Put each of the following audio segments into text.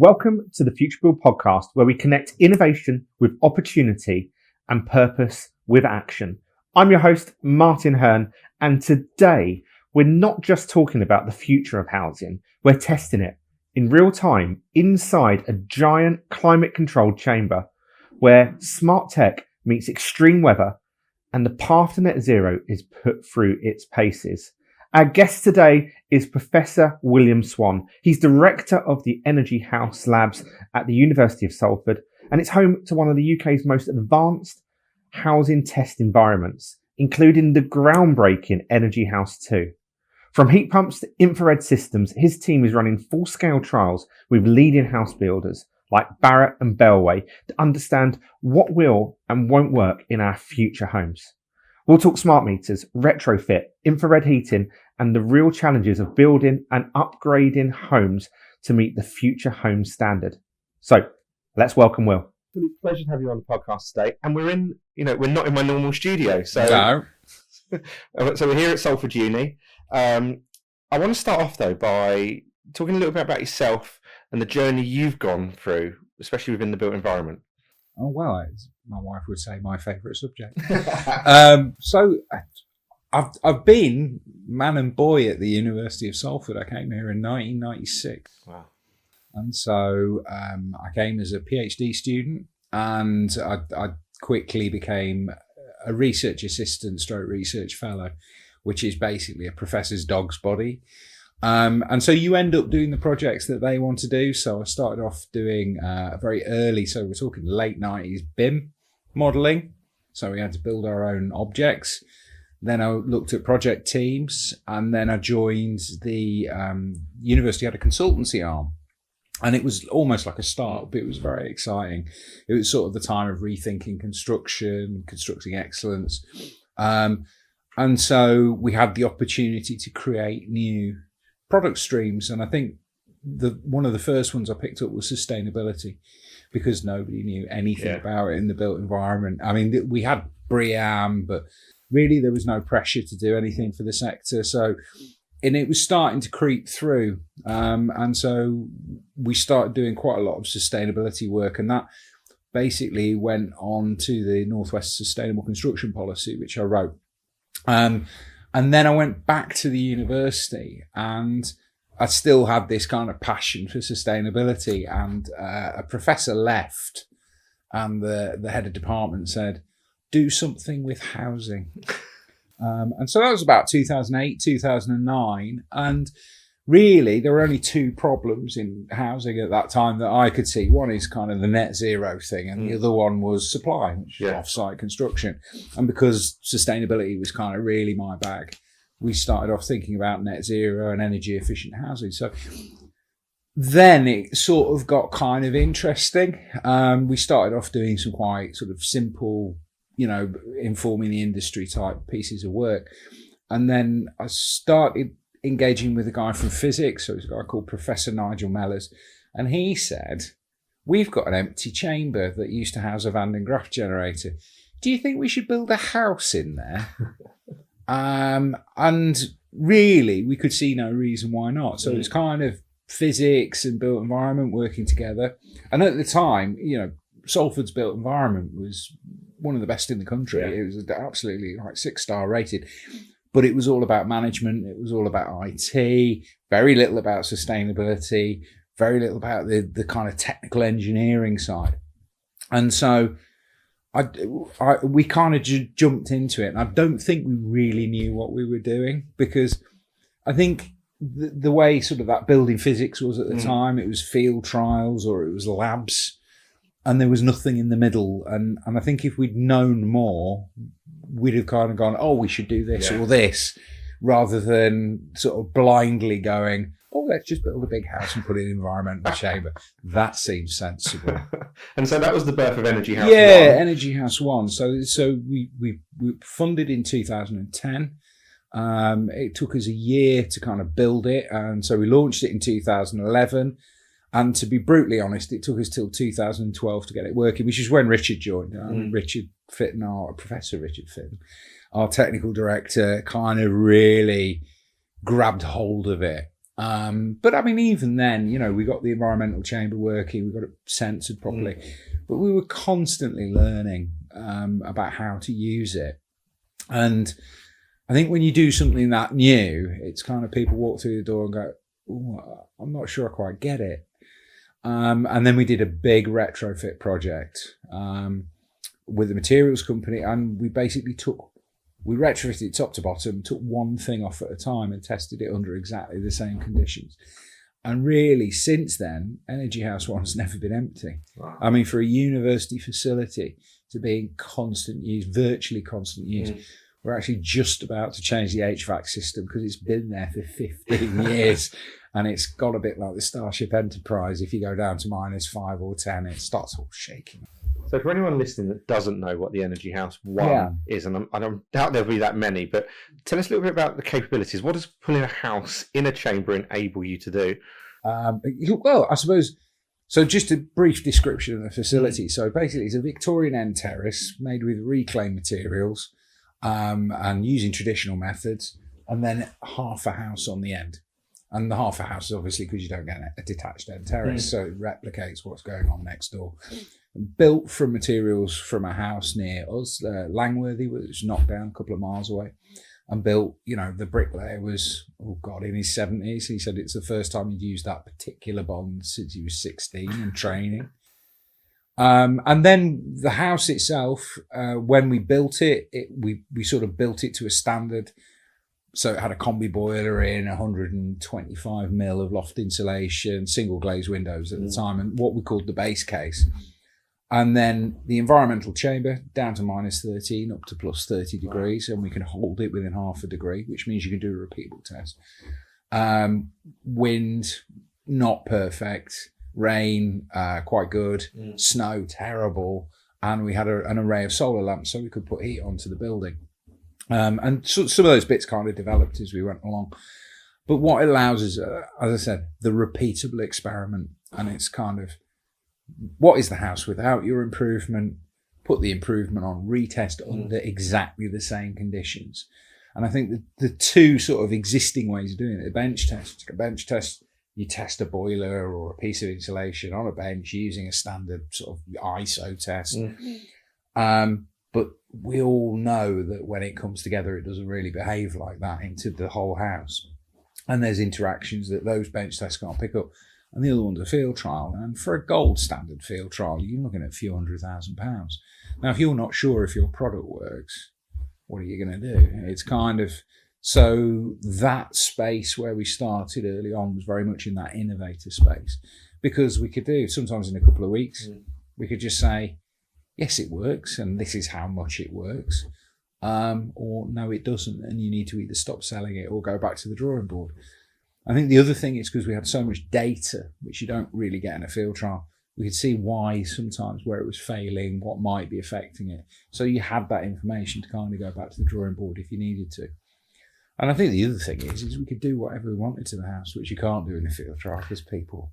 Welcome to the Futurebuild podcast, where we connect innovation with opportunity and purpose with action. I'm your host, Martin Hearn, and today we're not just talking about the future of housing, we're testing it in real time inside a giant climate-controlled chamber where smart tech meets extreme weather and the path to net zero is put through its paces. Our guest today is Professor William Swan. He's director of the Energy House Labs at the University of Salford, and it's home to one of the UK's most advanced housing test environments, including the groundbreaking Energy House 2. From heat pumps to infrared systems, his team is running full-scale trials with leading house builders like Barratt and Bellway to understand what will and won't work in our future homes. We'll talk smart meters, retrofit, infrared heating, and the real challenges of building and upgrading homes to meet the future home standard. So let's welcome Will. It's a pleasure to have you on the podcast today. And we're not in my normal studio. So we're here at Salford Uni. I want to start off though by talking a little bit about yourself and the journey you've gone through, especially within the built environment. Oh, well, my wife would say my favourite subject. So I've been man and boy at the University of Salford. I came here in 1996. Wow. And so I came as a PhD student, and I quickly became a research assistant stroke research fellow, which is basically a professor's dog's body. And so you end up doing the projects that they want to do. So I started off doing very early, so we're talking late 90s BIM modelling. So we had to build our own objects. Then I looked at project teams, and then I joined the university had a consultancy arm. And it was almost like a startup. It was very exciting. It was sort of the time of rethinking construction, constructing excellence. And so we had the opportunity to create new product streams, and I think one of the first ones I picked up was sustainability, because nobody knew anything about it in the built environment. I mean, we had BREEAM, but really there was no pressure to do anything for the sector. And it was starting to creep through, and so we started doing quite a lot of sustainability work, and that basically went on to the Northwest Sustainable Construction Policy, which I wrote. And then I went back to the university, and I still had this kind of passion for sustainability. And a professor left, and the head of department said, do something with housing. And so that was about 2008, 2009. And really, there were only two problems in housing at that time that I could see. One is kind of the net zero thing, and the other one was supply, which is off-site construction. And because sustainability was kind of really my bag, we started off thinking about net zero and energy efficient housing. So then it sort of got kind of interesting. We started off doing some quite sort of simple, informing the industry type pieces of work. And then I started engaging with a guy from physics, so it's a guy called Professor Nigel Mellors, and he said, we've got an empty chamber that used to house a Van den Graaff generator. Do you think we should build a house in there? And really, we could see no reason why not. So it's kind of physics and built environment working together. And at the time, Salford's built environment was one of the best in the country. It was absolutely like 6-star rated. But it was all about management. It was all about IT, very little about sustainability, very little about the kind of technical engineering side. And so we kind of jumped into it. And I don't think we really knew what we were doing, because I think the way sort of that building physics was at the time, it was field trials or it was labs, and there was nothing in the middle. And I think if we'd known more, we'd have kind of gone, oh, we should do this or this, rather than sort of blindly going, oh, let's just build a big house and put it in an environmental chamber. That seems sensible. And so that was the birth of Energy House 1. Yeah, Energy House 1. So we funded in 2010. It took us a year to kind of build it. And so we launched it in 2011. And to be brutally honest, it took us till 2012 to get it working, which is when Richard joined. Richard Fitton, Professor Richard Fitton, our technical director, kind of really grabbed hold of it. But I mean, even then, we got the environmental chamber working, we got it censored properly, but we were constantly learning about how to use it. And I think when you do something that new, it's kind of people walk through the door and go, "Ooh, I'm not sure I quite get it." And then we did a big retrofit project with the materials company, and we basically we retrofitted it top to bottom, took one thing off at a time and tested it under exactly the same conditions. And really, since then, Energy House One's never been empty. Wow. I mean, for a university facility to be in constant use, virtually constant use, we're actually just about to change the HVAC system because it's been there for 15 years. And it's got a bit like the Starship Enterprise. If you go down to -5 or 10, it starts all shaking. So for anyone listening that doesn't know what the Energy House One is, and I don't doubt there'll be that many, but tell us a little bit about the capabilities. What does putting a house in a chamber enable you to do? Well, I suppose, so just a brief description of the facility. So basically it's a Victorian end terrace made with reclaimed materials and using traditional methods, and then half a house on the end. And the half a house is obviously because you don't get a detached end terrace, so it replicates what's going on next door. Built from materials from a house near us, Langworthy, which was knocked down a couple of miles away, and built, the bricklayer was, in his 70s. He said it's the first time he'd used that particular bond since he was 16 and training. And then the house itself, when we built it, we sort of built it to a standard. So it had a combi boiler in, 125 mil of loft insulation, single glazed windows at the time, and what we called the base case. And then the environmental chamber down to -13 up to +30 degrees, and we can hold it within half a degree, which means you can do a repeatable test. Wind, not perfect. Rain, quite good. Snow, terrible. And we had an array of solar lamps, so we could put heat onto the building. And so, some of those bits kind of developed as we went along. But what it allows is, as I said, the repeatable experiment. And it's kind of, what is the house without your improvement? Put the improvement on, retest under exactly the same conditions. And I think the two sort of existing ways of doing it, a bench test, you test a boiler or a piece of insulation on a bench using a standard sort of ISO test. But we all know that when it comes together, it doesn't really behave like that into the whole house. And there's interactions that those bench tests can't pick up. And the other one's a field trial. And for a gold standard field trial, you're looking at a few £100,000. Now, if you're not sure if your product works, what are you going to do? It's kind of, so that space where we started early on was very much in that innovator space, because we could do, sometimes in a couple of weeks, we could just say, yes, it works, and this is how much it works. Or no, it doesn't, and you need to either stop selling it or go back to the drawing board. I think the other thing is because we had so much data, which you don't really get in a field trial, we could see why sometimes where it was failing, what might be affecting it. So you had that information to kind of go back to the drawing board if you needed to. And I think the other thing is we could do whatever we wanted to the house, which you can't do in a field trial because people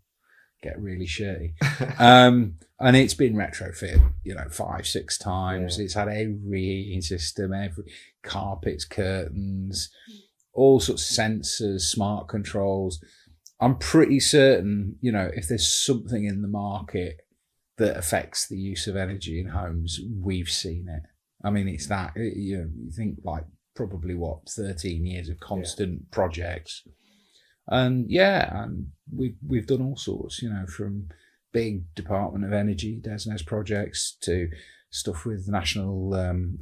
get really shirty. And it's been retrofit, 5-6 times. It's had every heating system, every carpets, curtains, all sorts of sensors, smart controls. I'm pretty certain, if there's something in the market that affects the use of energy in homes, we've seen it. I mean, it's that, you think like probably 13 years of constant projects. And and we've done all sorts, from big Department of Energy, DESNZ projects, to stuff with National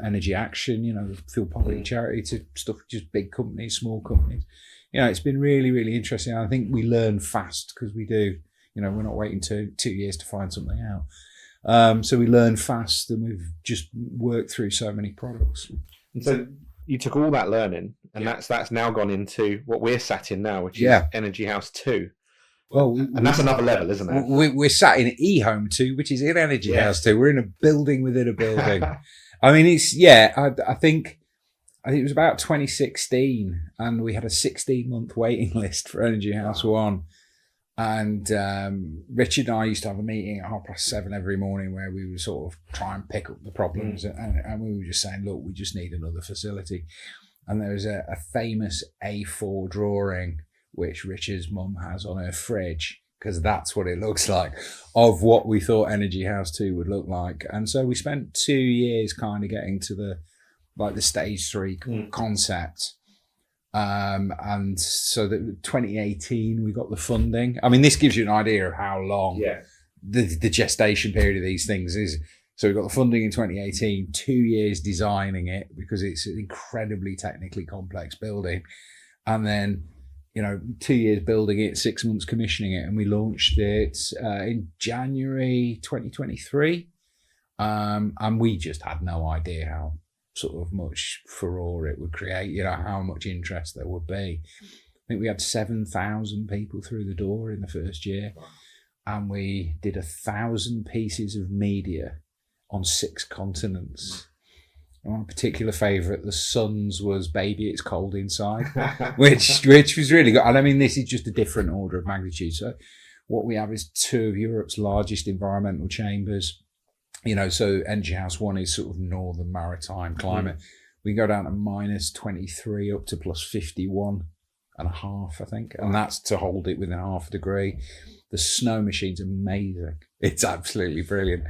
Energy Action, the field poverty charity, to stuff just big companies, small companies. It's been really, really interesting. I think we learn fast because we do, we're not waiting 2 years to find something out. So we learn fast, and we've just worked through so many products. And so you took all that learning, and that's now gone into what we're sat in now, which is Energy House 2. Well, and that's another level, isn't it? We're sat in eHome 2, which is in Energy House 2. We're in a building within a building. I mean, it's, I think it was about 2016, and we had a 16-month waiting list for Energy House 1. And Richard and I used to have a meeting at 7:30 every morning where we would sort of try and pick up the problems. And we were just saying, look, we just need another facility. And there was a famous A4 drawing which Richard's mum has on her fridge, because that's what it looks like, of what we thought Energy House 2 would look like. And so we spent 2 years kind of getting to the stage 3 concept. And so that 2018, we got the funding. I mean, this gives you an idea of how long the gestation period of these things is. So we got the funding in 2018, 2 years designing it, because it's an incredibly technically complex building. And then, 2 years building it, 6 months commissioning it. And we launched it in January 2023. And we just had no idea how sort of much furore it would create, how much interest there would be. I think we had 7,000 people through the door in the first year. And we did 1,000 pieces of media on 6 continents. And one particular favourite, the Sun's, was Baby It's Cold Inside, which was really good. And I mean, this is just a different order of magnitude. So what we have is 2 of Europe's largest environmental chambers. So Energy House 1 is sort of northern maritime climate. We go down to -23 up to +51.5, I think. And that's to hold it within half a degree. The snow machine's amazing. It's absolutely brilliant.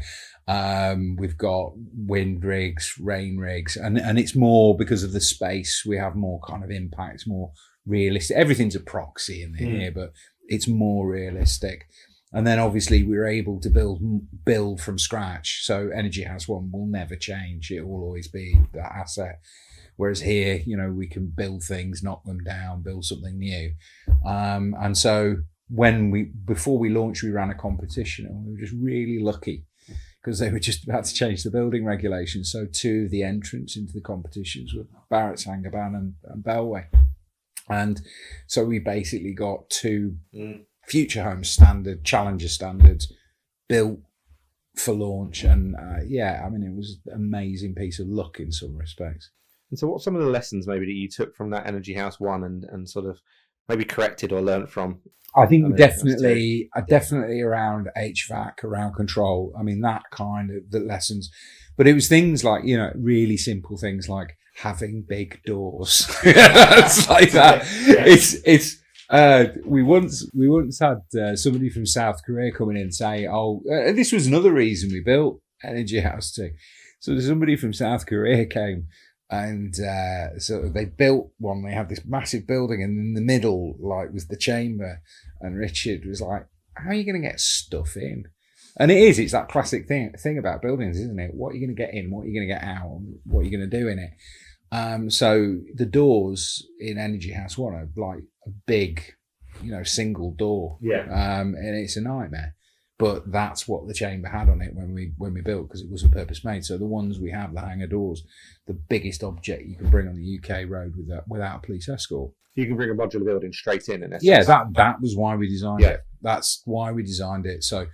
We've got wind rigs, rain rigs, and it's more because of the space. We have more kind of impacts, more realistic. Everything's a proxy in here, but it's more realistic. And then obviously we're able to build from scratch. So Energy House 1 will never change. It will always be that asset. Whereas here, we can build things, knock them down, build something new. And so before we launched, we ran a competition, and we were just really lucky because they were just about to change the building regulations. So 2 of the entrants into the competitions were Barratt Saint-Gobain and Bellway. And so we basically got 2 Future Homes standard, Challenger standards built for launch. And it was an amazing piece of luck in some respects. And so what's some of the lessons maybe that you took from that Energy House 1 and sort of maybe corrected or learnt from? I think definitely around HVAC, around control. I mean, that kind of the lessons. But it was things like, really simple things like having big doors. It's like that. It's we once had somebody from South Korea coming in and say, this was another reason we built Energy House 2. So somebody from South Korea came, and so they built one. They had this massive building, and in the middle, was the chamber. And Richard was like, "How are you going to get stuff in?" And it's that classic thing about buildings, isn't it? What are you going to get in? What are you going to get out? What are you going to do in it? So the doors in Energy House 1 are like a big, single door. And it's a nightmare. But that's what the chamber had on it when we built, because it wasn't purpose made. So the ones we have, the hangar doors, the biggest object you can bring on the UK road without a police escort. You can bring a modular building straight in essence. Yeah, that was why we designed it. That's why we designed it. So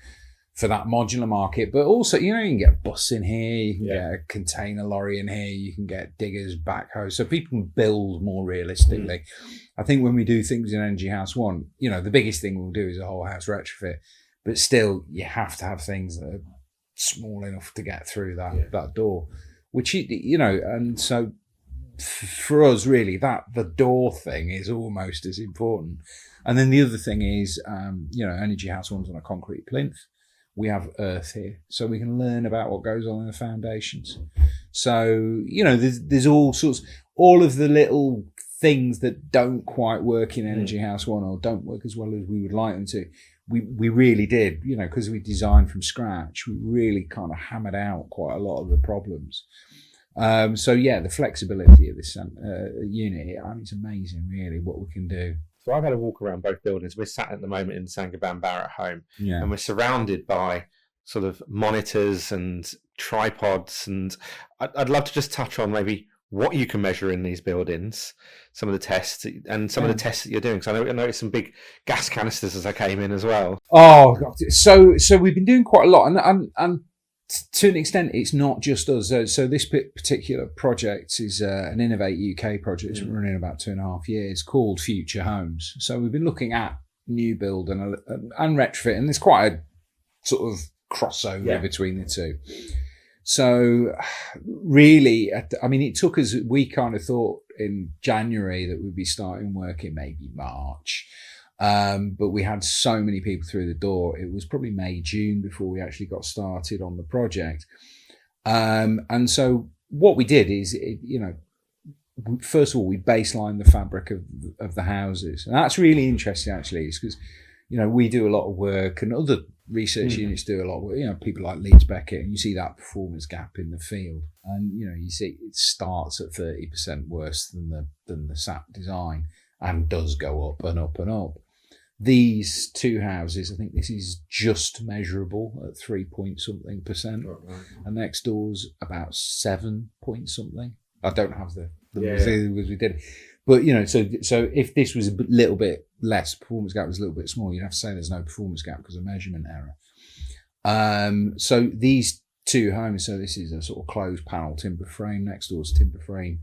for that modular market, but also, you can get a bus in here, you can get a container lorry in here, you can get diggers, backhoes, so people can build more realistically. I think when we do things in Energy House 1, the biggest thing we'll do is a whole house retrofit. But still, you have to have things that are small enough to get through that door, which, and so for us, really, the door thing is almost as important. And then the other thing is, Energy House 1's on a concrete plinth. We have earth here, so we can learn about what goes on in the foundations. So, there's all of the little things that don't quite work in Energy House 1 or don't work as well as we would like them to. We really did, because we designed from scratch, we really kind of hammered out quite a lot of the problems. The flexibility of this unit, it's amazing, really, what we can do. So I've had a walk around both buildings. We're sat at the moment in Saint-Gobain Barratt home, and we're surrounded by sort of monitors and tripods. And I'd love to just touch on maybe what you can measure in these buildings, some of the tests and some of the tests that you're doing. So I noticed some big gas canisters as I came in as well. Oh, God. So we've been doing quite a lot, and to an extent, it's not just us. So this particular project is an Innovate UK project. It's been running about 2.5 years, called Future Homes. So we've been looking at new build and retrofit, and there's quite a sort of crossover between the two. So really, I mean, it took us, we kind of thought in January that we'd be starting work in maybe March. But we had so many people through the door. It was probably May, June before we actually got started on the project. And so what we did is, first of all, we baselined the fabric of the houses. And that's really interesting, actually, because, we do a lot of work and other research units do a lot of work, people like Leeds Beckett, and you see that performance gap in the field. And, you see it starts at 30% worse than the SAP design and does go up and up and up. These two houses, I think this is just measurable at 3-point-something%. Right. And next door's about 7-point-something. I don't have the as we did. But, so if this was a little bit less, performance gap was a little bit smaller, you'd have to say there's no performance gap because of measurement error. So these two homes, so this is a sort of closed panel timber frame, next door's timber frame,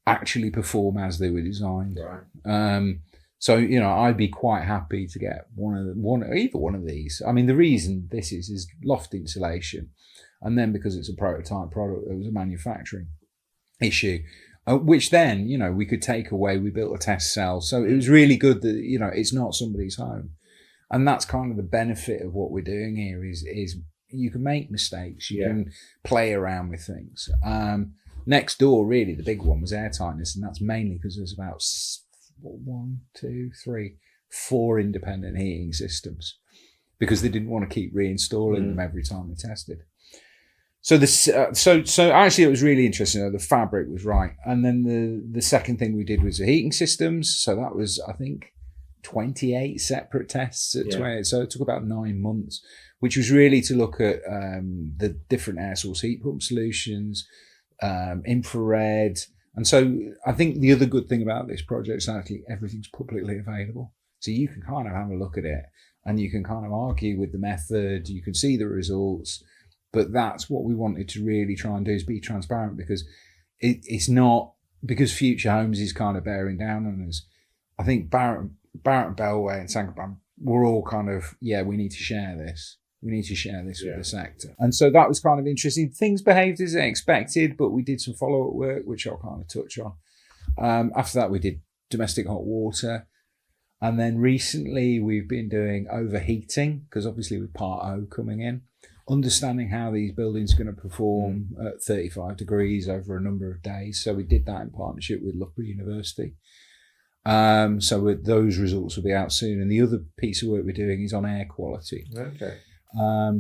actually perform as they were designed. Right. So, I'd be quite happy to get either one of these. I mean, the reason this is loft insulation. And then because it's a prototype product, it was a manufacturing issue, which then, we could take away. We built a test cell. So it was really good that, it's not somebody's home. And that's kind of the benefit of what we're doing here is you can make mistakes. You can play around with things. Next door, really, the big one was air tightness. And that's mainly because there's about 4 independent heating systems because they didn't want to keep reinstalling them every time we tested. So so actually it was really interesting. The fabric was right. And then the second thing we did was the heating systems. So that was, I think, 28 separate tests at 20. So it took about 9 months, which was really to look at the different air source heat pump solutions, infrared. And so I think the other good thing about this project is actually everything's publicly available. So you can kind of have a look at it and you can kind of argue with the method. You can see the results. But that's what we wanted to really try and do, is be transparent, because it's not, because Future Homes is kind of bearing down on us. I think Barrett Bellway and Sankabam were all kind of, we need to share this. We need to share this with the sector. And so that was kind of interesting. Things behaved as expected, but we did some follow-up work, which I'll kind of touch on. After that, we did domestic hot water. And then recently we've been doing overheating, because obviously with Part O coming in, understanding how these buildings are going to perform at 35 degrees over a number of days. So we did that in partnership with Loughborough University. So those results will be out soon. And the other piece of work we're doing is on air quality. Okay.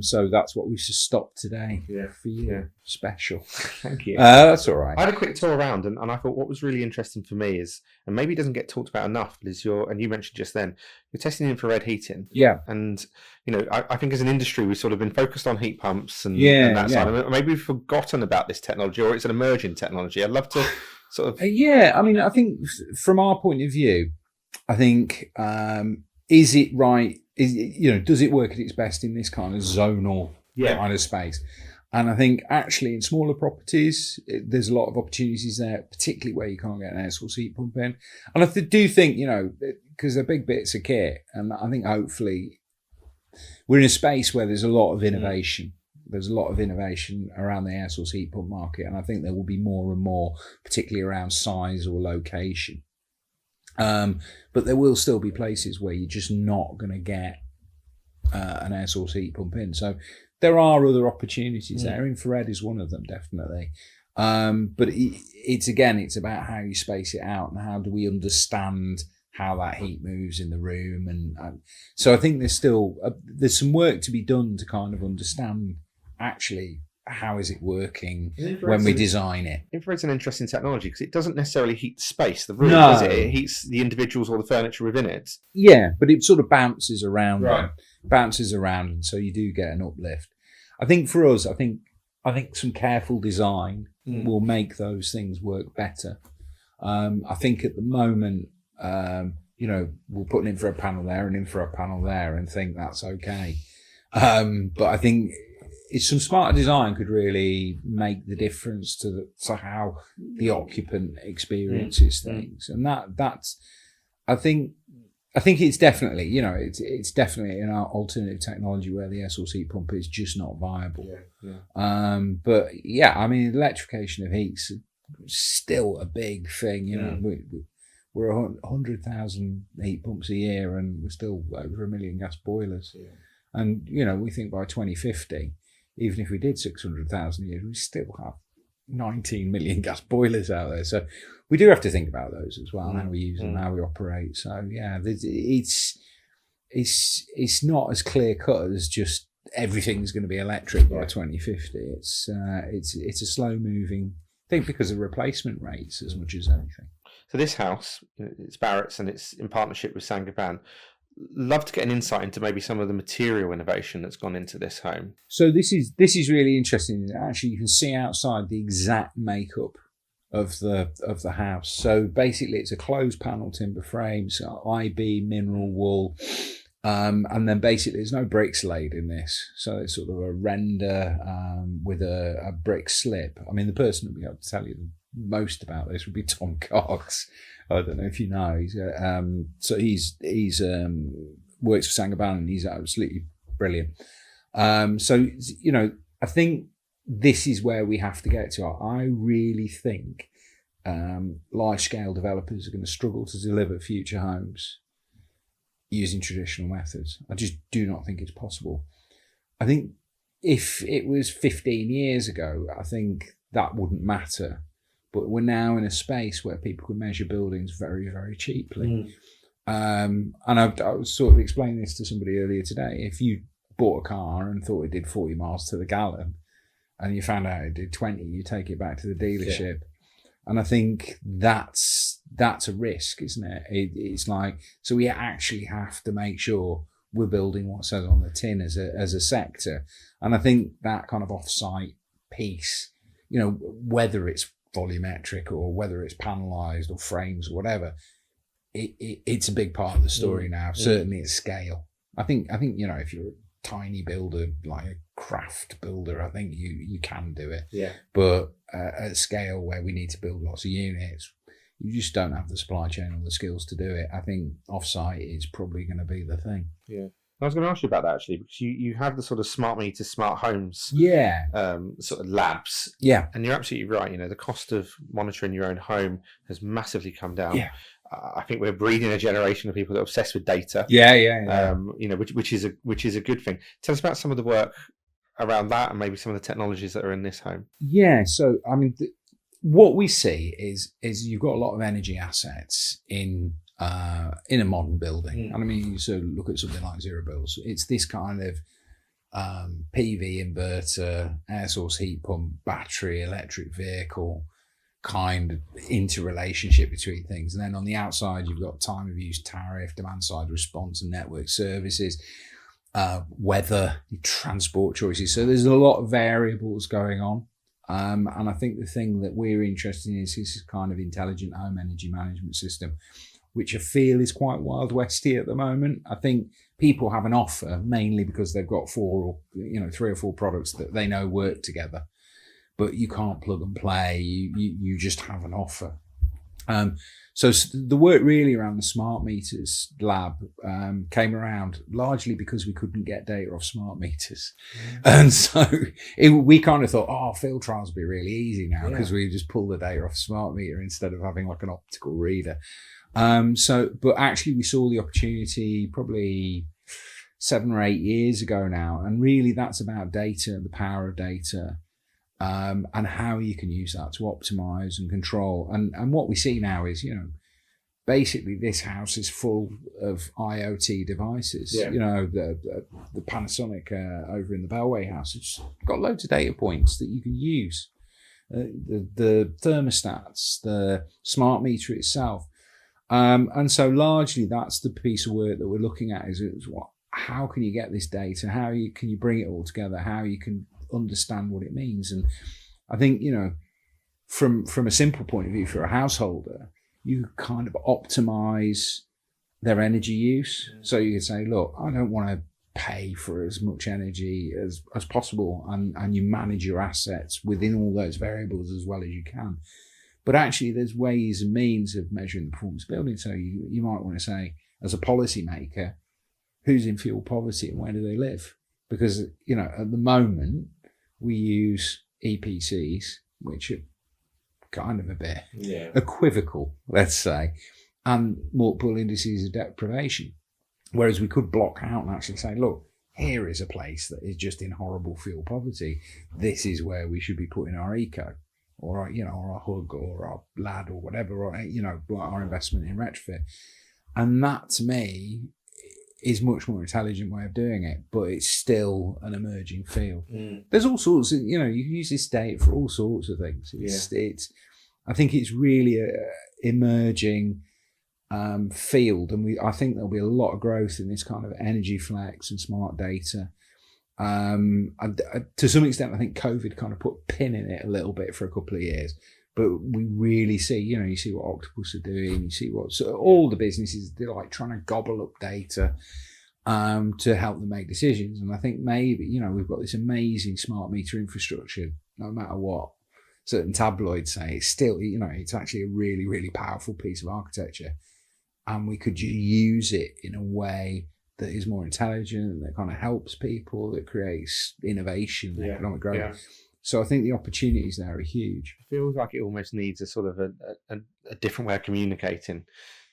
So that's what we should stop today for you. Yeah. Special. Thank you. That's all right. I had a quick tour around and I thought what was really interesting for me is, and maybe it doesn't get talked about enough, is and you mentioned just then, you're testing infrared heating. Yeah. And, I think as an industry, we've sort of been focused on heat pumps and that side of it. Maybe we've forgotten about this technology, or it's an emerging technology. I'd love to sort of... I mean, I think from our point of view, I think, is it right? Does it work at its best in this kind of zonal kind of space? And I think actually in smaller properties, there's a lot of opportunities there, particularly where you can't get an air source heat pump in. And I do think, because they're big bits of kit, and I think hopefully we're in a space where there's a lot of innovation. There's a lot of innovation around the air source heat pump market. And I think there will be more and more, particularly around size or location. But there will still be places where you're just not going to get an air source heat pump in. So there are other opportunities there. Infrared is one of them, definitely. But it's about how you space it out and how do we understand how that heat moves in the room. And so I think there's some work to be done to kind of understand actually how is it working when we design it. Infrared's an interesting technology because it doesn't necessarily heat the space, the room, does it? It heats the individuals or the furniture within it. Yeah, but it sort of bounces around. Right. And so you do get an uplift. I think for us, I think some careful design will make those things work better. I think at the moment, we'll put an infrared panel there, an infrared panel there, and think that's okay. But I think some smarter design could really make the difference to how the occupant experiences things. And that's, I think, I think it's definitely, it's definitely an alternative technology where the air source heat pump is just not viable. But yeah, I mean, electrification of heat's still a big thing. We're 100,000 heat pumps a year, and we're still over 1 million gas boilers. And we think by 2050, even if we did 600,000 a year, we still have 19 million gas boilers out there. So we do have to think about those as well, how we use them, how we operate. So yeah, it's not as clear cut as just everything's going to be electric by 2050. It's a slow moving thing because of replacement rates as much as anything. So this house, it's Barrett's, and it's in partnership with Saint-Gobain. Love to get an insight into maybe some of the material innovation that's gone into this home. So this is really interesting. Actually, you can see outside the exact makeup of the house. So basically, it's a closed panel timber frame, so IB mineral wool, and then basically there's no bricks laid in this. So it's sort of a render with a brick slip. I mean, the person who'll be able to tell you the most about this would be Tom Cox. I don't know if you know. He's works for Saint-Gobain, and he's absolutely brilliant. So I think this is where we have to get to. I really think large scale developers are going to struggle to deliver future homes using traditional methods. I just do not think it's possible. I think if it was 15 years ago, I think that wouldn't matter. But we're now in a space where people can measure buildings very, very cheaply. And I was sort of explaining this to somebody earlier today. If you bought a car and thought it did 40 miles to the gallon, and you found out it did 20, you take it back to the dealership. And I think that's a risk, isn't it? It's like, so we actually have to make sure we're building what says on the tin as a sector. And I think that kind of off-site piece, whether it's volumetric or whether it's panelised or frames or whatever, it's a big part of the story now. Certainly at scale. I think if you're a tiny builder, like a craft builder, I think you can do it. But at scale where we need to build lots of units, you just don't have the supply chain or the skills to do it. I think offsite is probably going to be the thing. I was going to ask you about that actually, because you have the sort of smart meter, smart homes, sort of labs, and you're absolutely right. The cost of monitoring your own home has massively come down. I think we're breeding a generation of people that are obsessed with data. Which is a good thing. Tell us about some of the work around that, and maybe some of the technologies that are in this home. So I mean, what we see is you've got a lot of energy assets in a modern building. And I mean, so look at something like Zero Bills. It's this kind of PV inverter, air source heat pump, battery, electric vehicle kind of interrelationship between things. And then on the outside, you've got time of use tariff, demand side response and network services, weather, transport choices. So there's a lot of variables going on. And I think the thing that we're interested in is this kind of intelligent home energy management system, which I feel is quite Wild Westy at the moment. I think people have an offer mainly because they've got 3 or 4 products that they know work together, but you can't plug and play. You just have an offer. So the work really around the smart meters lab came around largely because we couldn't get data off smart meters. And so we kind of thought, field trials would be really easy now because we just pull the data off a smart meter instead of having like an optical reader. But actually we saw the opportunity probably 7 or 8 years ago now. And really that's about data, the power of data, and how you can use that to optimize and control. And what we see now is, basically this house is full of IoT devices. The Panasonic over in the Bellway house, it's got loads of data points that you can use. The thermostats, the smart meter itself. And so largely that's the piece of work that we're looking at is how can you get this data? How can you bring it all together? How you can understand what it means? And I think, from a simple point of view for a householder, you kind of optimize their energy use. So you could say, look, I don't want to pay for as much energy as possible, and you manage your assets within all those variables as well as you can. But actually, there's ways and means of measuring the performance of building. So you might want to say, as a policymaker, who's in fuel poverty and where do they live? Because, at the moment, we use EPCs, which are kind of a bit equivocal, let's say, and multiple indices of deprivation. Whereas we could block out and actually say, look, here is a place that is just in horrible fuel poverty. This is where we should be putting our eco, or our hug, or our lad, or whatever, or our investment in retrofit. And that, to me, is much more intelligent way of doing it, but it's still an emerging field. There's all sorts of, you can use this data for all sorts of things. I think it's really a emerging field, and I think there'll be a lot of growth in this kind of energy flex and smart data. To some extent, I think COVID kind of put a pin in it a little bit for a couple of years. But we really see, you see what Octopus are doing, you see all the businesses, they're like trying to gobble up data to help them make decisions. And I think maybe, we've got this amazing smart meter infrastructure, no matter what certain tabloids say, it's still, it's actually a really, really powerful piece of architecture. And we could use it in a way that is more intelligent, that kind of helps people, that creates innovation, economic growth. Yeah. So I think the opportunities there are huge. It feels like it almost needs a sort of a different way of communicating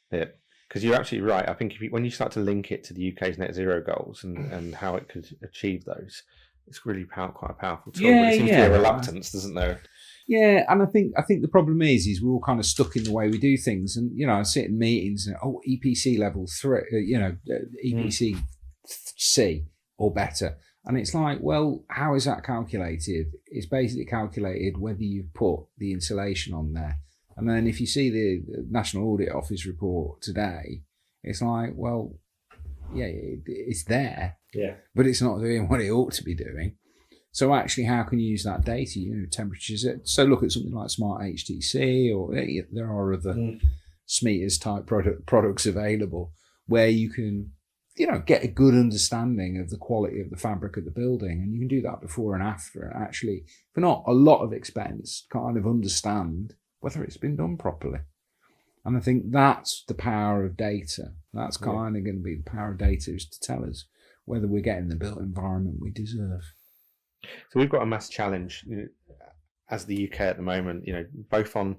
it. Because you're absolutely right. I think when you start to link it to the UK's net zero goals and how it could achieve those, it's really quite a powerful tool. But it seems to be a reluctance, doesn't there? Yeah, and I think the problem is we're all kind of stuck in the way we do things. And I sit in meetings and EPC level 3, EPC C or better. And it's like, well, how is that calculated? It's basically calculated whether you've put the insulation on there. And then if you see the National Audit Office report today, it's like, well, yeah, it's there, but it's not doing what it ought to be doing. So actually, how can you use that data, temperatures? So look at something like Smart HTC, or there are other SMETAs type products available where you can get a good understanding of the quality of the fabric of the building. And you can do that before and after. And actually, for not a lot of expense, kind of understand whether it's been done properly. And I think that's the power of data. That's kind of going to be the power of data, is to tell us whether we're getting the built environment we deserve. So we've got a mass challenge as the UK at the moment, both on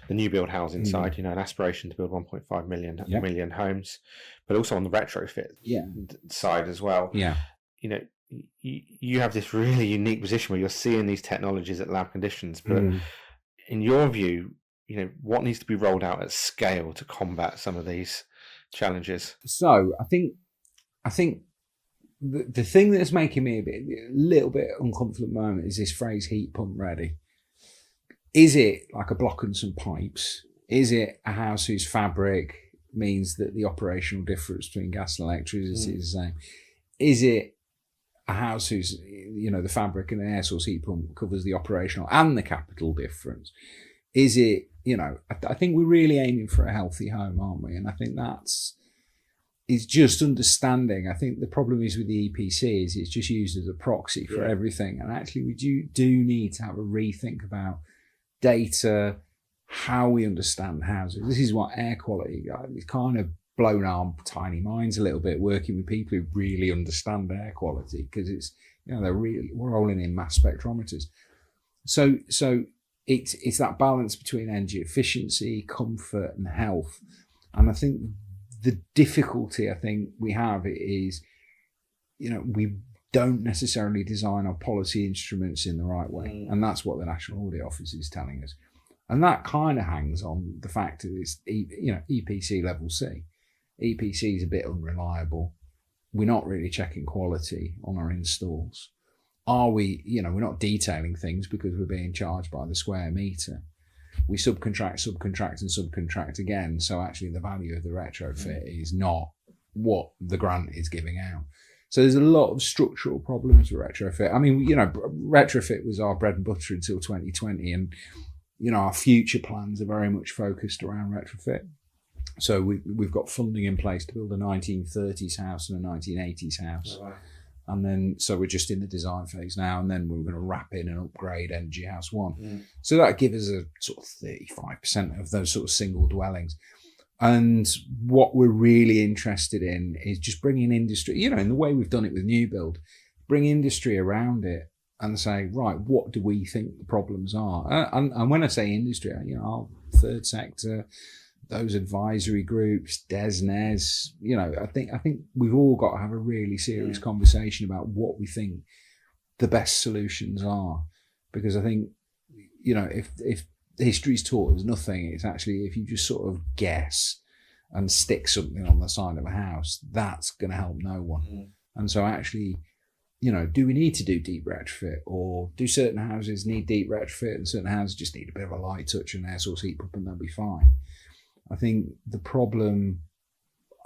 the new build housing side, an aspiration to build 1.5 million homes, but also on the retrofit side as well. Yeah. You have this really unique position where you're seeing these technologies at lab conditions, but in your view, what needs to be rolled out at scale to combat some of these challenges? So I think the thing that's making me a little bit uncomfortable at the moment is this phrase heat pump ready. Is it like a block and some pipes? Is it a house whose fabric means that the operational difference between gas and electricity is the same? Is it a house whose, the fabric and the air source heat pump covers the operational and the capital difference? Is it, I think we're really aiming for a healthy home, aren't we? And I think it's just understanding. I think the problem is with the EPC is it's just used as a proxy for everything. And actually we do need to have a rethink about data, how we understand houses. This is what air quality, it's kind of blown our tiny minds a little bit, working with people who really understand air quality, because it's, we're rolling in mass spectrometers. So it's that balance between energy efficiency, comfort and health. And I think the difficulty we have is, we don't necessarily design our policy instruments in the right way. And that's what the National Audit Office is telling us. And that kind of hangs on the fact that it's, EPC level C. EPC is a bit unreliable. We're not really checking quality on our installs. Are we, we're not detailing things because we're being charged by the square meter. We subcontract again. So actually the value of the retrofit is not what the grant is giving out. So there's a lot of structural problems with retrofit. I mean, retrofit was our bread and butter until 2020. And, our future plans are very much focused around retrofit. So we've got funding in place to build a 1930s house and a 1980s house. And then, so we're just in the design phase now, and then we're going to wrap in and upgrade Energy House 1. So that gives us a sort of 35% of those sort of single dwellings. And what we're really interested in is just bringing industry, in the way we've done it with new build, bring industry around it and say, right, what do we think the problems are? And when I say industry, our third sector, those advisory groups, DESNES, I think we've all got to have a really serious conversation about what we think the best solutions are. Because I think, if history's taught us nothing, it's actually if you just sort of guess and stick something on the side of a house, that's going to help no one. And so actually, do we need to do deep retrofit, or do certain houses need deep retrofit and certain houses just need a bit of a light touch and air source heat pump and they'll be fine? I think the problem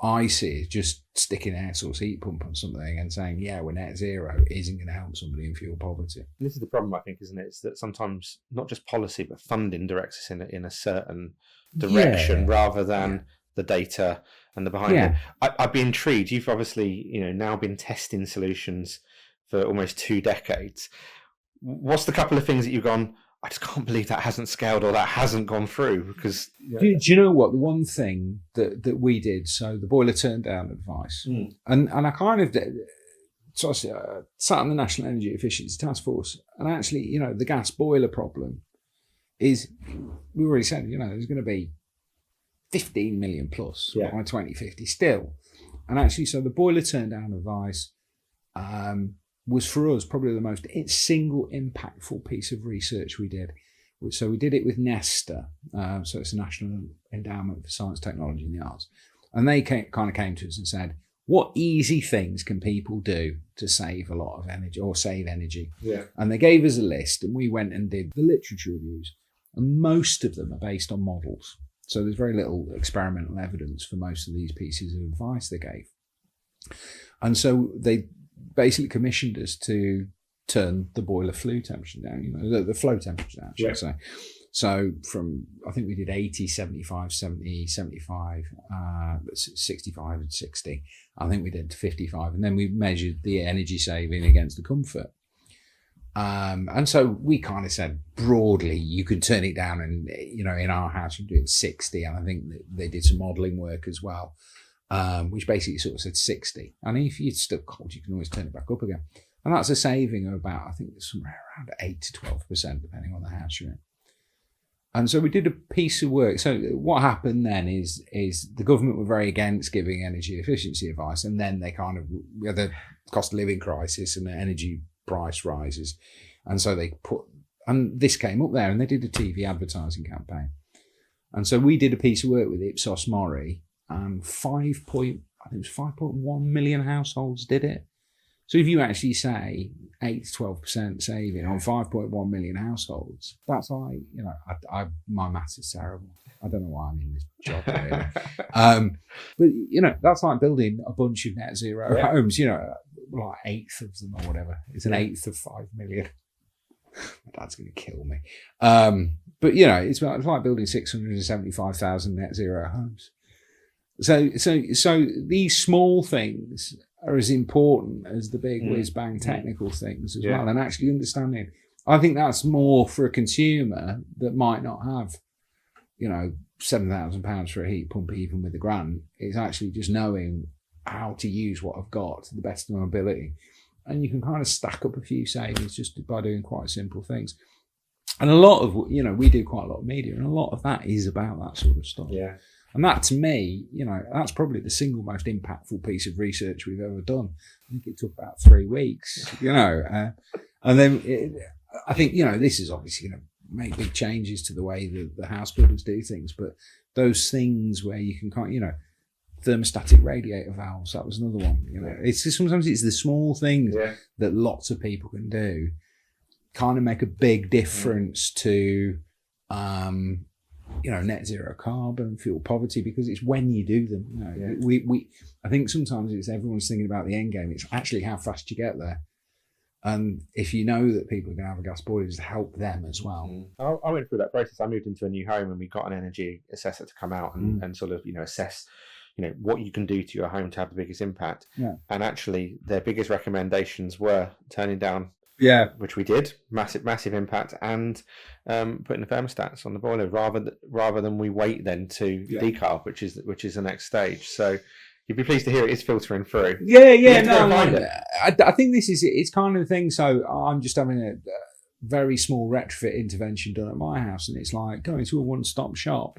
I see is just sticking air source heat pump on something and saying, yeah, we're net zero, isn't going to help somebody in fuel poverty. This is the problem, I think, isn't it? It's that sometimes not just policy, but funding directs us in a certain direction rather than the data and the behind it. I'd be intrigued. You've obviously, now been testing solutions for almost 2 decades. What's the couple of things that you've gone, I just can't believe that hasn't scaled or that hasn't gone through? Because do you know what? The one thing that we did, so the boiler turn down advice, and I kind of did, so I sat on the National Energy Efficiency Task Force, and actually, the gas boiler problem is, we already said, there's going to be 15 million plus by 2050 still. And actually, so the boiler turn down advice was for us probably the most single impactful piece of research we did. So we did it with Nesta, so it's a National Endowment for Science, Technology and the Arts. And they came to us and said, what easy things can people do to save a lot of energy or save energy? And they gave us a list and we went and did the literature reviews. And most of them are based on models. So there's very little experimental evidence for most of these pieces of advice they gave. And so they basically commissioned us to turn the boiler flue temperature down, the flow temperature down, should I say. So from, I think we did 80, 75, 70, 75, 65 and 60. I think we did 55. And then we measured the energy saving against the comfort. And so we kind of said broadly, you can turn it down and, in our house, you can do it 60. And I think that they did some modelling work as well. Which basically sort of said 60. And if you're still cold, you can always turn it back up again. And that's a saving of about, I think, somewhere around 8 to 12%, depending on the house you're in. And so we did a piece of work. So what happened then is the government were very against giving energy efficiency advice. And then we had the cost of living crisis and the energy price rises. And so and this came up there and they did a TV advertising campaign. And so we did a piece of work with Ipsos Mori. And 5.1 million households did it. So if you actually say 8 to 12% saving on 5.1 million households, that's like, my maths is terrible. I don't know why I'm in this job really. But that's like building a bunch of net zero homes. Like 1/8 of them or whatever. It's 1/8 of 5 million. My dad's going to kill me. But it's like building 675,000 net zero homes. So these small things are as important as the big whiz bang technical things as well. And actually understanding, I think that's more for a consumer that might not have, £7,000 for a heat pump, even with a grant. It's actually just knowing how to use what I've got to the best of my ability. And you can kind of stack up a few savings just by doing quite simple things. And a lot of, we do quite a lot of media, and a lot of that is about that sort of stuff. Yeah. And that, to me, that's probably the single most impactful piece of research we've ever done. I think it took about 3 weeks, and then I think, this is obviously going to make big changes to the way that the house builders do things. But those things where you can thermostatic radiator valves, that was another one. It's just, sometimes it's the small things that lots of people can do, kind of make a big difference to, net zero carbon, fuel poverty, because it's when you do them. I think sometimes it's everyone's thinking about the end game. It's actually how fast you get there. And if you know that people are going to have a gas boiler, to help them as well. I went through that process. I moved into a new home and we got an energy assessor to come out and sort of, assess what you can do to your home to have the biggest impact. Yeah. And actually, their biggest recommendations were turning down, which we did, massive impact, and putting the thermostats on the boiler rather than we wait then to decarb, which is the next stage. So you'd be pleased to hear it is filtering through. I think it's kind of the thing. So I'm just having a very small retrofit intervention done at my house, and it's like going to a one-stop shop.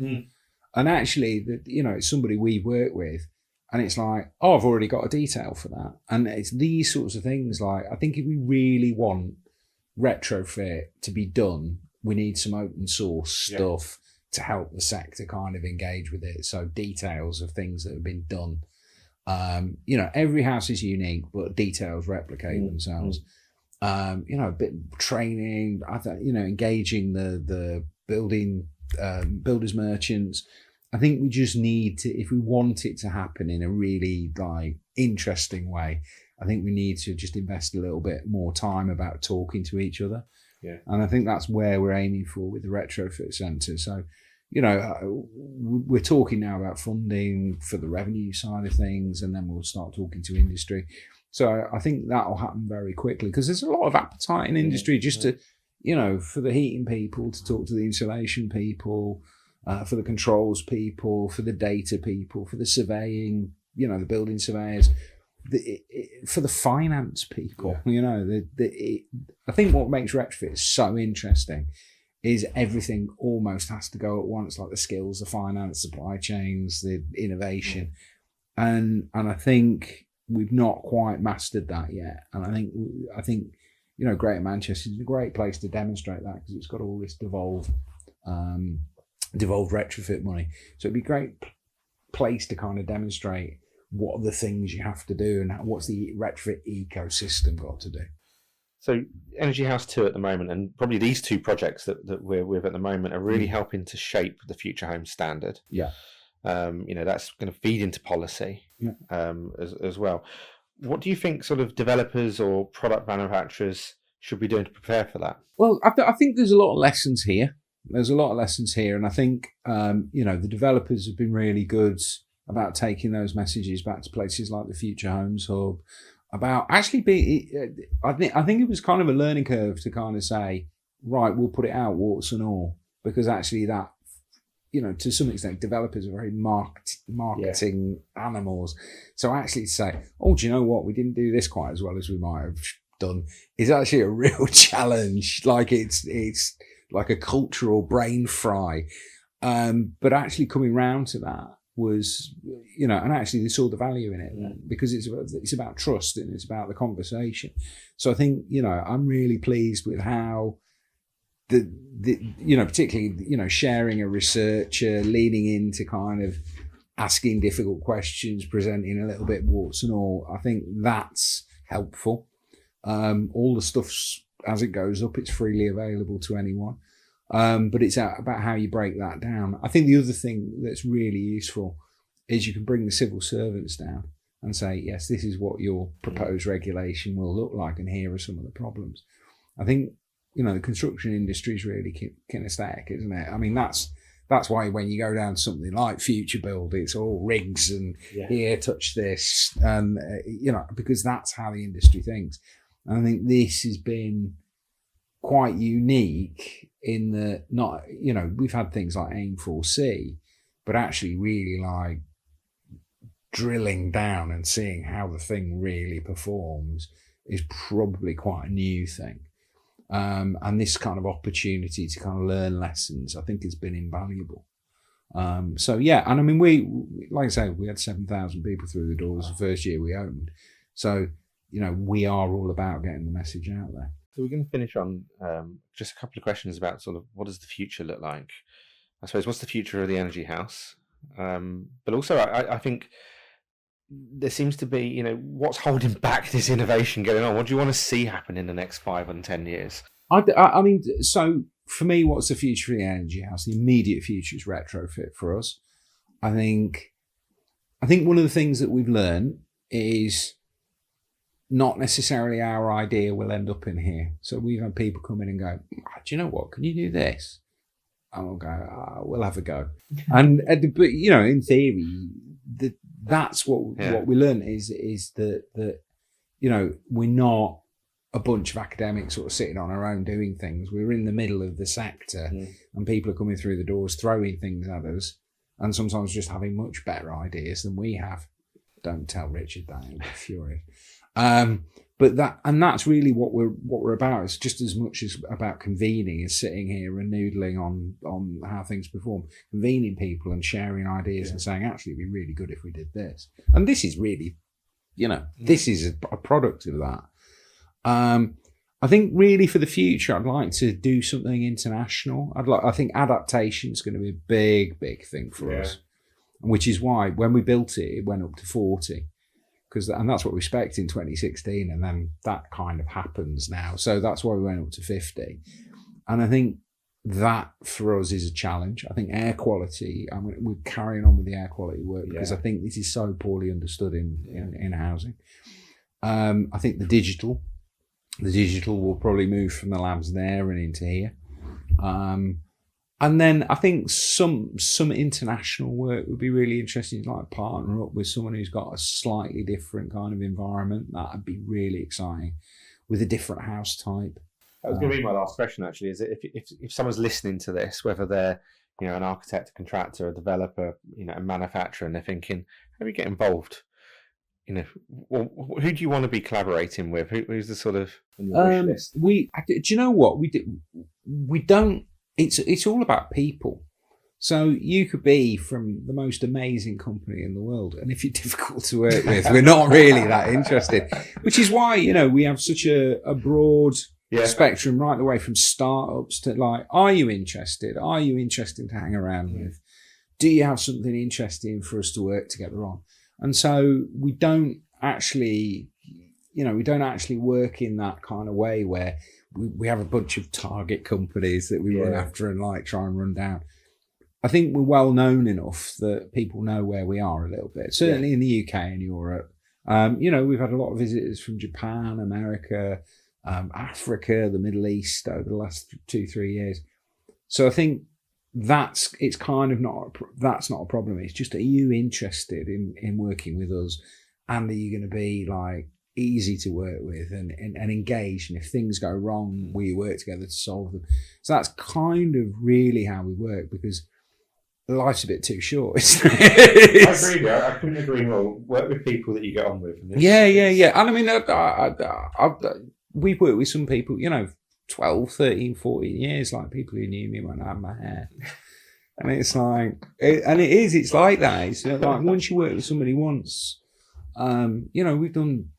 And actually, it's somebody we've worked with, and it's like, oh, I've already got a detail for that. And it's these sorts of things. Like, I think if we really want retrofit to be done, we need some open source stuff to help the sector kind of engage with it. So details of things that have been done. Every house is unique, but details replicate themselves. A bit of training, engaging the builders merchants. I think we just need to, if we want it to happen in a really interesting way, I think we need to just invest a little bit more time about talking to each other. Yeah. And I think that's where we're aiming for with the retrofit centre. So, we're talking now about funding for the revenue side of things, and then we'll start talking to industry. So I think that'll happen very quickly, because there's a lot of appetite in industry just to, for the heating people to talk to the insulation people, for the controls people, for the data people, for the surveying, the building surveyors, for the finance people. I think what makes retrofit so interesting is everything almost has to go at once, like the skills, the finance, supply chains, the innovation. And I think we've not quite mastered that yet. And I think Greater Manchester is a great place to demonstrate that, because it's got all this devolved retrofit money. So it'd be a great place to kind of demonstrate what are the things you have to do and what's the retrofit ecosystem got to do. So Energy House 2 at the moment, and probably these two projects that we're with at the moment, are really helping to shape the Future Home Standard. Yeah. That's going to feed into policy as well. What do you think sort of developers or product manufacturers should be doing to prepare for that? Well, I think there's a lot of lessons here. And I think, the developers have been really good about taking those messages back to places like the Future Homes Hub, about actually being, I think it was kind of a learning curve to kind of say, right, we'll put it out, warts and all, because actually that, to some extent, developers are very marketing animals. So actually to say, oh, do you know what? We didn't do this quite as well as we might have done, is actually a real challenge. Like it's like a cultural brain fry. But actually coming round to that was, and actually they saw the value in it, because it's about trust and it's about the conversation. So I think, I'm really pleased with how particularly, sharing a researcher, leaning into kind of asking difficult questions, presenting a little bit warts and all. I think that's helpful. All the stuff's, as it goes up, it's freely available to anyone. But it's about how you break that down. I think the other thing that's really useful is you can bring the civil servants down and say, yes, this is what your proposed regulation will look like, and here are some of the problems. I think, the construction industry is really kinesthetic, isn't it? I mean, that's why when you go down to something like Futurebuild, it's all rigs and here, touch this, and because that's how the industry thinks. And I think this has been quite unique in that we've had things like AIM4C, but actually really like drilling down and seeing how the thing really performs is probably quite a new thing. And this kind of opportunity to kind of learn lessons, I think, has been invaluable. And I mean, we like I say, we had 7,000 people through the doors the first year we opened. So, we are all about getting the message out there. So we're going to finish on just a couple of questions about sort of what does the future look like? I suppose, what's the future of the Energy House? But also, I think there seems to be, what's holding back this innovation going on? What do you want to see happen in the next 5 and 10 years? I mean, so for me, what's the future of the Energy House? The immediate future is retrofit for us. I think one of the things that we've learned is not necessarily our idea will end up in here. So we've had people come in and go, do you know what? Can you do this? And we'll go, we'll have a go. But in theory, that's what we learned is that we're not a bunch of academics sort of sitting on our own doing things. We're in the middle of the sector, and people are coming through the doors throwing things at us, and sometimes just having much better ideas than we have. Don't tell Richard that; he'll be furious. But that's really what we're about. It's just as much as about convening as sitting here and noodling on how things perform. Convening people and sharing ideas and saying, actually, it'd be really good if we did this. And this is really, this is a product of that. I think really for the future, I'd like to do something international. I think adaptation is going to be a big thing for us, which is why when we built it, it went up to 40. And that's what we expect in 2016, and then that kind of happens now. So that's why we went up to 50. And I think that for us is a challenge. I think air quality, we're carrying on with the air quality work because I think this is so poorly understood in housing. I think the digital will probably move from the labs there and into here. And then I think some international work would be really interesting, like partner up with someone who's got a slightly different kind of environment. That'd be really exciting, with a different house type. That was going to be my last question, actually. Is if someone's listening to this, whether they're an architect, a contractor, a developer, a manufacturer, and they're thinking, how do we get involved? Well, who do you want to be collaborating with? Who's the sort of on your wish list? Do you know what we don't. It's all about people. So you could be from the most amazing company in the world, and if you're difficult to work with, we're not really that interested. Which is why we have such a broad spectrum, right the way from startups to like, are you interested? Are you interested to hang around with? Do you have something interesting for us to work together on? And so we don't actually work in that kind of way where we have a bunch of target companies that we run after and like try and run down. I think we're well known enough that people know where we are a little bit, certainly in the UK and Europe. We've had a lot of visitors from Japan, America, Africa, the Middle East over the last 2-3 years. So I think that's not a problem. It's just, are you interested in working with us, and are you going to be like easy to work with and engaged, and if things go wrong, we work together to solve them. So that's kind of really how we work, because life's a bit too short, isn't it? I agree with you. I couldn't agree more. Work with people that you get on with. Yeah. And I mean, we've worked with some people, 12, 13, 14 years, like people who knew me when I had my hair. And it's like, it's like that. It's like once you work with somebody once, we've done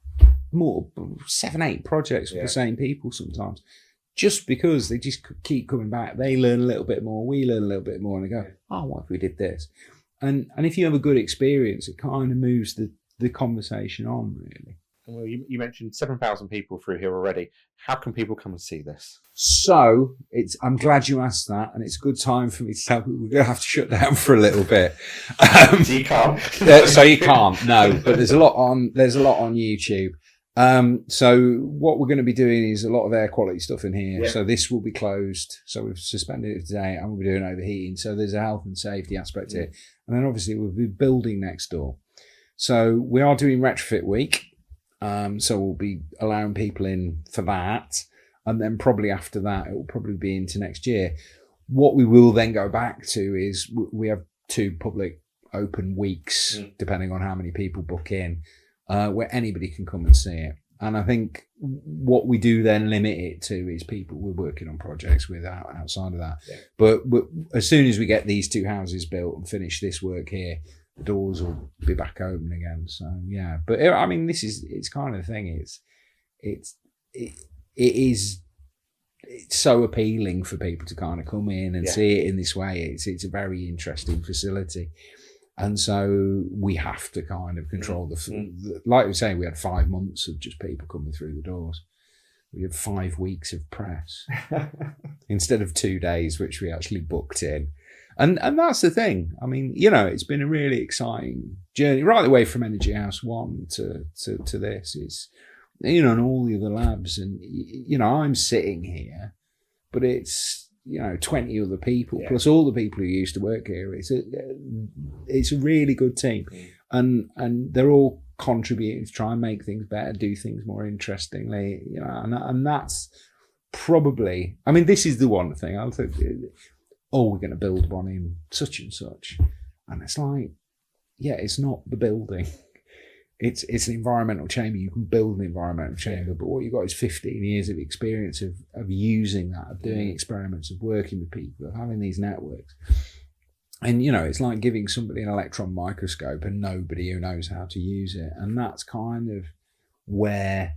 more 7-8 projects with the same people sometimes, just because they just keep coming back. They learn a little bit more, we learn a little bit more, and they go, oh, what if we did this? And if you have a good experience, it kind of moves the conversation on, really. Well, you mentioned 7,000 people through here already. How can people come and see this? So I'm glad you asked that, and it's a good time for me to tell people we're going to have to shut down for a little bit. So you can't. So you can't, no. But there's a lot on YouTube. So what we're going to be doing is a lot of air quality stuff in here. Yeah. So this will be closed. So we've suspended it today, and we'll be doing overheating. So there's a health and safety aspect here. And then obviously we'll be building next door. So we are doing retrofit week. So we'll be allowing people in for that. And then probably after that, it will probably be into next year. What we will then go back to is we have 2 public open weeks, depending on how many people book in, where anybody can come and see it. And I think what we do then limit it to is people we're working on projects with outside of that. Yeah. But as soon as we get these 2 houses built and finish this work here, the doors will be back open again. So yeah, but I mean, it's kind of the thing. It's so appealing for people to kind of come in and see it in this way. It's a very interesting facility. And so we have to kind of control like we were saying, we had 5 months of just people coming through the doors. We had 5 weeks of press instead of 2 days, which we actually booked in. And that's the thing. I mean, it's been a really exciting journey right the way from Energy House 1 to this. It's, and all the other labs. And, I'm sitting here, but it's, 20 other people plus all the people who used to work here. It's a really good team. and they're all contributing to try and make things better, do things more interestingly, and that's probably, I mean, this is the one thing I'll think, we're going to build one in such and such, and it's like, yeah, it's not the building. It's an environmental chamber. You can build an environmental chamber, but what you've got is 15 years of experience of using that, of doing experiments, of working with people, of having these networks. And, it's like giving somebody an electron microscope and nobody who knows how to use it. And that's kind of where,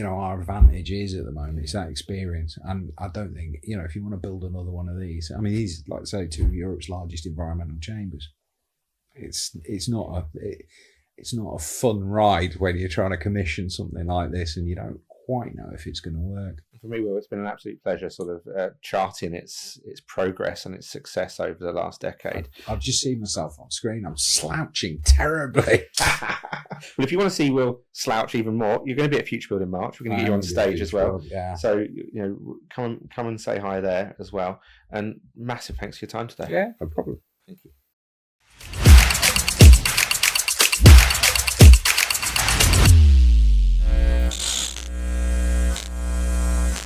our advantage is at the moment. It's that experience. And I don't think, if you want to build another one of these, I mean, these, like I say, two of Europe's largest environmental chambers. It's not a fun ride when you're trying to commission something like this and you don't quite know if it's going to work. For me, Will, it's been an absolute pleasure sort of charting its progress and its success over the last decade. I've just seen myself on screen. I'm slouching terribly. Well, if you want to see Will slouch even more, you're going to be at Futurebuild in March. We're going to get you on stage as well. Yeah. So, come and say hi there as well. And massive thanks for your time today. Yeah, no problem.